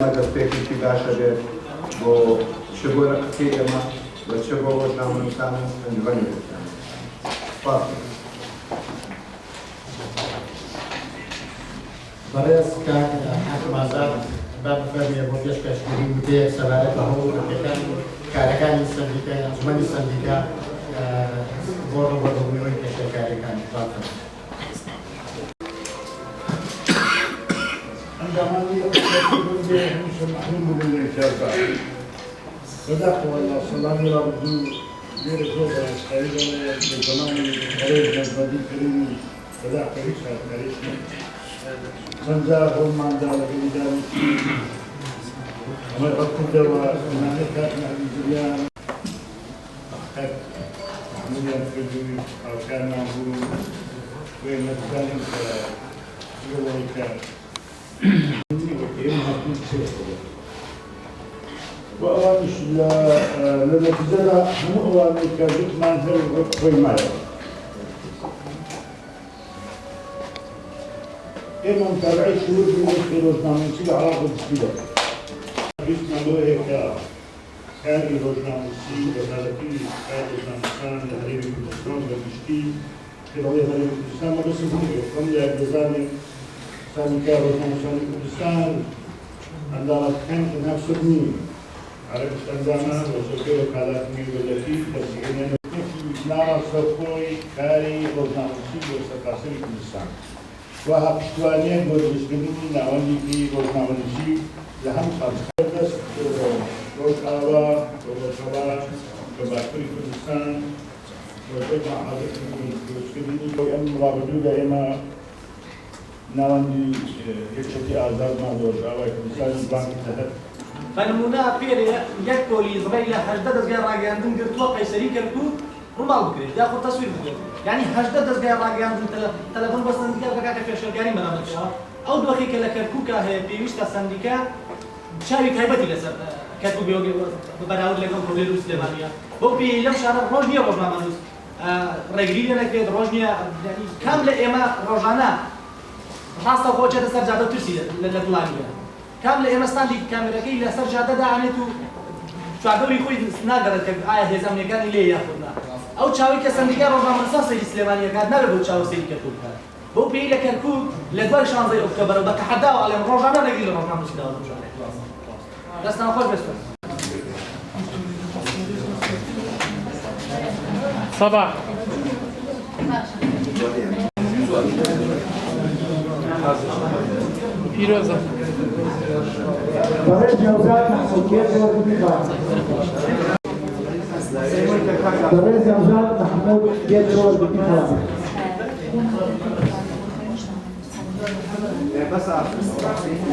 دەستپێکێکی باشە بێت بۆ شگۆرەکەی ئێمە و چ بۆ ڕۆژنامەنووسانە ئەنجومەنێکەکان. بەڕێز کاک حاکم ئازاد با بفەرمێ بۆ پێشکەشکردنی وتەیە سەبارەت بە هەوڵەکان کارەکانی سەندیکا ئەنجومەنی سەندیکا بۆ ڕوبەڕوونەوەی پێشەکاریەکان عندما همیشه محروم بودیم در کاربر صدق والله سلامی را بدو دیر زود از خریدن به زمان خرید جذبادی کردیم صدق کریش هست کریش سنجار هم من داره بیداری اما وقتی دوا منه کار نهی جریان خب میلیون کردیم آکار نامبود و نتیجه‌ام که جوایی کرد وأوامش لنتيجة هم أوامر كذب منزل قيمة. إما متابعة شروط من الروزنامة شيء علاقة بالسبيل. بسم الله هيك كان الروزنامة شيء وذلكي كان الروزنامة كان هريم الإسلام بمشتي كروي هريم الإسلام ما بس هو كم جاء بزاني ثاني كان الروزنامة الإسلام عندما كان نفس الدين. عربستان زمان وسوكي وكالات ميولتي تسجيلين نارا سوكوي كاري روزنامسي وسكاسري كردستان وها پشتوانية گۆرجستنی ناوەندێکی ڕۆژنامەنووسی لە هەم خاڵ ڕۆژئاوا ڕۆژەشەوا بە باشووری کوردستان ڕۆژێک حاضرکردنی ئەم ڕابردوودا ئێمە ناوەندی یەکچەتی ئازادمان ڕۆژئاوای کوردستانی بانکی دەهەت فنمونه پیر یک کولی إسرائیل 18 دەستگای ڕاگەیاندن گرتووە قەیسەری کەرکووک ڕووماڵ بکرێت یا خۆ تەسویر بکرێت یعنی 18 دەستگای ڕاگەیاندن تەلەفۆن بە سەندیکا بکاتە پێشەرگاری بەنامەکەوە ئەو دۆخی کە لە کەرکووکە هەیە پێویستە سەندیکا چاوی تایبەتی لەسەر کەرکووک بەراورد لەگەڵ کۆلێر و سلێمانیە بۆ پێی لەم شارە ڕۆژ نییە ڕۆژنامەنووس ڕێگری لێ نەکرێت ڕۆژ نییە کام لە ئێمە ڕۆژانە ڕاستە خۆ چێتە سەر جادە و ترسی لە دڵانیە کام لە ئێمەستانی کامێرەکەی لەسەر جادەدا ئەنێت و چواردەوری خۆی ناگەڕێت کە ئایا هێزانەکانی لێ یاخودنا ئەو چاوی کە سەندیکا ڕۆژنامەنووسان سەیری سلێمانیەکات نابێت بۆ چاوە سەیری کەرکووک بکات بۆ پێی لە کەرکووک لە دوای 16 ئۆکتۆبەر بە تەحەداوە ئەڵێم ڕۆژانە ڕێگری لە ڕۆژنامەنووسیداوە دەستان خۆش بێت صباح پیروزه برای جوزات محمودیت جواب می‌خواهم. برای جوزات محمودیت جواب می‌خواهم.